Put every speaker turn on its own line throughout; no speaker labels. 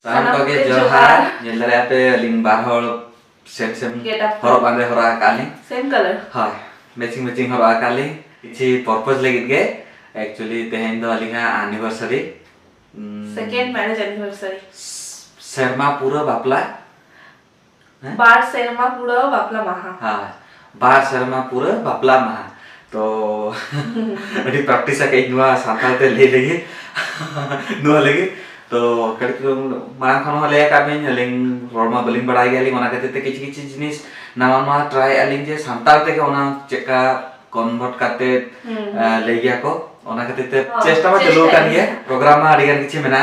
Salam koge johar, nyelare ape ling barhol sem horok bande horok akali.
Same color.
Hai, matching horok akali. Ichi purpose lagi ge, actually tehen do alinga anniversary.
Second marriage anniversary.
Serma pura bapla.
Bar serma pura bapla maha.
हाँ, bar serma pura bapla maha. तो अभी practice है कहीं नुआ सांताल ते ले लेगी नुआ लेगी तो कड़क मांग खानो हले का में लिंग रोमा बलिंग बढ़ाई गया लिंग ओना कहते थे किच जिनिस नवा नवा ट्राई अलिंग जे सांताल ते के ओना चेका कन्वर्ट करते ले गया को ओना कहते थे चेष्टा में चलो कर ये प्रोग्राम में अड़िगन किसी में ना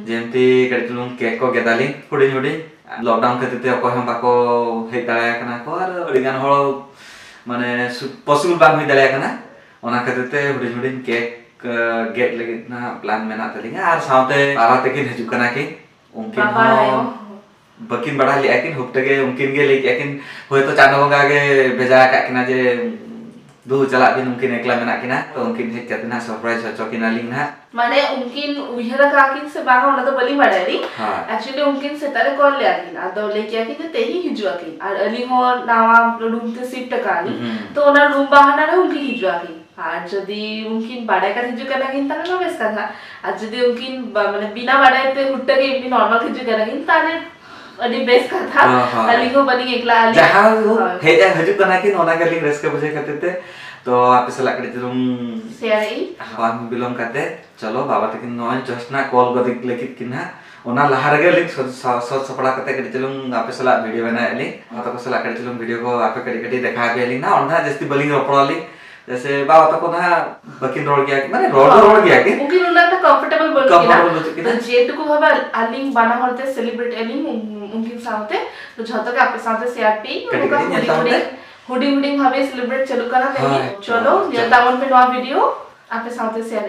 जेमती कड़क लुंग केक को गेदालिंग हुडी हुडी लॉकडाउन कहते थे अको हम बाको हे दाया करना को और अड़िगन हो माने पॉसिबल बात हुई दले कना ओना कहते हुडी हुडी केक गेट लगे ना प्लान में ना तलिंगा और साथे बाबा तकिन हजू कना की उनकिन बकिन बड़ा लिया किन हुक्ते के उनकिन के लेके किन होय तो चांदो का के भेजा का किना जे दू चला दिन उनकिन एकला में ना किना तो उनकिन हे कितना सरप्राइज हो चकिना लिंग ना
माने उनकिन उहिरा काकिन से बागा ओना तो बली बड़ारी एक्चुअली उनकिन से तारे कॉल ले आकिन आ तो लेके आकिन ते ही हिजु आकिन और अली हो नावा रूम ते शिफ्ट कानी तो ओना रूम बाहना रे उनकी हिजु आकिन আর যদি উনকিন বাড়াই কা হিজু কেনা কিন তাহলে বেশ কথা আর যদি উনকিন মানে বিনা বাড়াইতে হুটটাকে এমনি নরমাল হিজু কেনা কিন তাহলে अडी बेस কথা আলিগো বলি একলা আলি
जहां हे जा हजू कना किन ओना के लिंग रेस्क बजे कहते थे तो आप सला कड़ी तुम
शेयर ई
हम बिलोंग करते चलो बाबा तकिन नॉन जस्टना कॉल को दिख लेकिन किना ओना लहार गे लिंक सो सपड़ा करते कड़ी चलूं आप सला वीडियो बनाए ली तो सला कड़ी चलूं वीडियो को आप कड़ी कड़ी दिखा के ली ना ओना जस्ती बलिंग रोपड़ाली जैसे बाबा तक ना बकिन रोड गया माने रोड गया कि
उनकी उनला तो कंफर्टेबल बोल के ना जेटुको भाबा आलिंग बाना होते सेलिब्रेट एलिंग उनकी साथे तो झतो के आपके साथे शेयर पे उनका हुडी भाबे सेलिब्रेट चलो करा देंगे चलो ये दामन पे नया वीडियो आपके साथे शेयर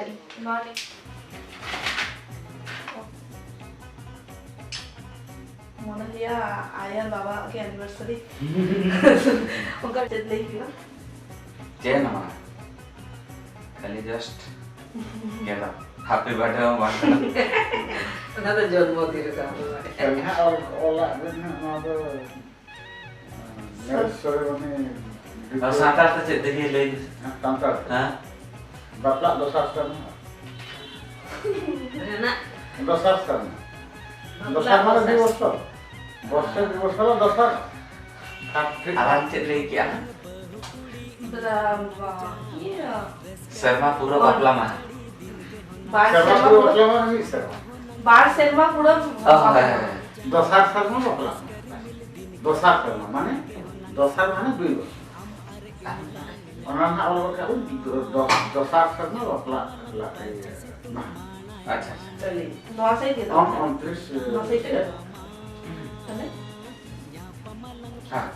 मोना लिया आया बाबा के एनिवर्सरी उनका डेट लेगी
जय नमा खाली जस्ट गेला हैप्पी बर्थडे वन
ना तो जन्मदिन का
कन्या और ओला ना तो नर्सरी में
और सांता तो चेते के ले
सांता
हां
बापला दोसार करना दोसार करना दोसार वाला दिवस तो दिवस वाला दोसार
आराम से ले क्या शर्मा पूरा बापला मा
बार शर्मा पूरा
दोसार शर्मा बापला दोसार शर्मा माने दुई ओना ना और का दोसार शर्मा बापला
अच्छा
चलिए नौ से के दो
29
नौ से के दो चले
हां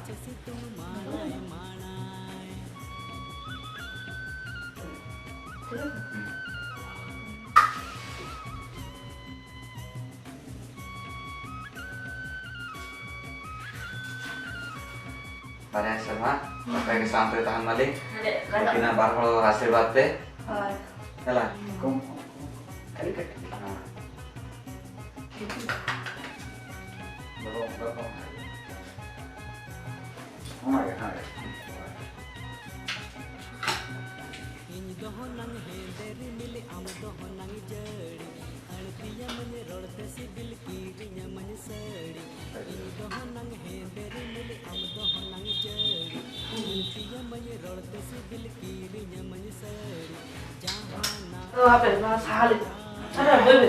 Pada sama, sampai ke sampai tahan balik. Kita baru आशीर्वाद पे. चला.
कम
कल कट.
तो आप ना साल अरे बोल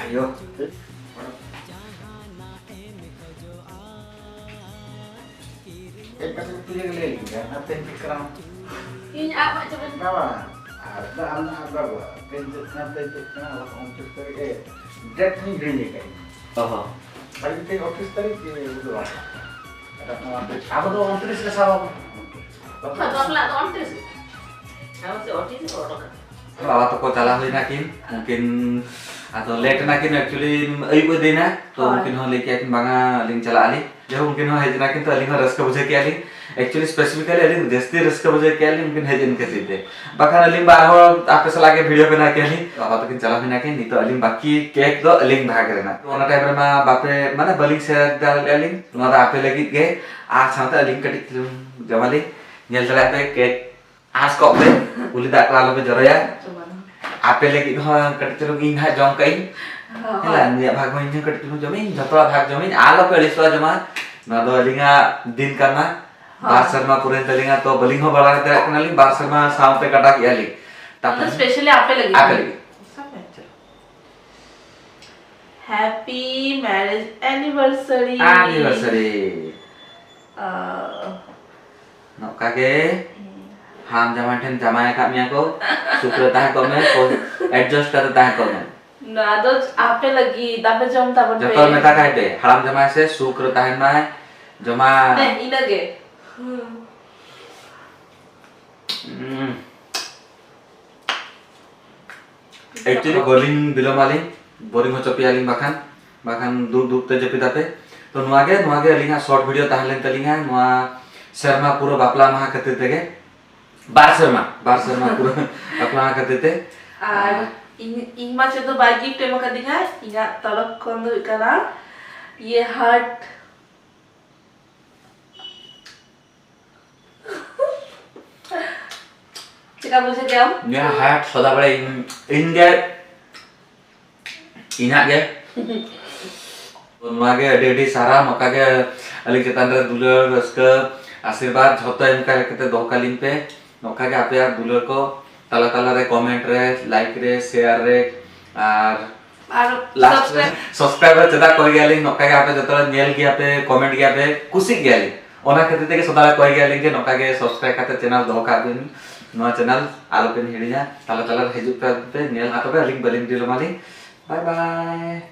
Ayo.
एक कसे तुझे ले लिया apa yang pikiran
ini apa coba
kawan ada anak bawa penjat nanti kenal office tadi date ni gini kan
Oh.
hari itu office tadi udah ada
Apa tuh on terus ke sawah?
bapak lah on terus harus otis orang
Bawa toko cala huling nakin mungkin atau late nakin actually ayub dina to mungkin ho leki akin banga ling chala ali je mungkin ho hejna kin to aling ho raska bujhe ki ali actually specifically aling jasti raska bujhe ki ali mungkin hejen ke dite bakhan aling ba ho ape sala ke video bena ke ali baba to kin chala bena ke ni to aling baki cake do aling bhag rena ona time ma bape mane baling share dal aling no da ape lagi ge a sante aling katik jamali nyel chala pe cake as ko pe uli da kala pe joraya ape lagi ho katik chalo ing ha jong kai hela ni bhag ma ing katik chalo jomin jatwa bhag jomin alo pe liswa jama na do alinga din karna बार शर्मा पूरे तलिंगा तो बलिंग हो बड़ा करते हैं कनाली बार शर्मा शाम पे कटा किया ली
मतलब स्पेशली आपे लगी हैप्पी मैरिज एनिवर्सरी
नौका के हम जमाठन जमाया का मिया को सुक्रता है को में एडजस्ट करता है को में
ना तो आपे लगी दापे जम तापन पे
जब मैं ता कहते हराम जमा से सुक्रता है ना जमा
नहीं लगे
actually boring ho chopi aling bakan duk te jepi tape to nuage alinga short video tahan len talinga nuwa sharma puro bapla maha kate tege bar sharma puro bapla maha kate te
আর ইন মাছে তো by gift এমন কা দিঘা ইনা তলক কোন কানা ये heart Cika buja jam?
Ya hat soda bale inge ina ge nuage ade sara maka ge aling ketan re dular raska आशीर्वाद झोता इनका कहते दो कालीन पे नौका के आपे दुलर को तला तला रे कमेंट रे लाइक रे शेयर रे और लास्ट सब्सक्राइबर चदा कोई गेली नौका के आपे जतरा नेल के आपे कमेंट के आपे खुशी गेली ओना कहते ते के सदा कोई गेली के नौका के सब्सक्राइब करते चैनल दो का दिन नवा चैनल आलो पे हिड़िया तला तला हिजुक पे नेल आतो पे लिंक बलिंग दिलो माली बाय बाय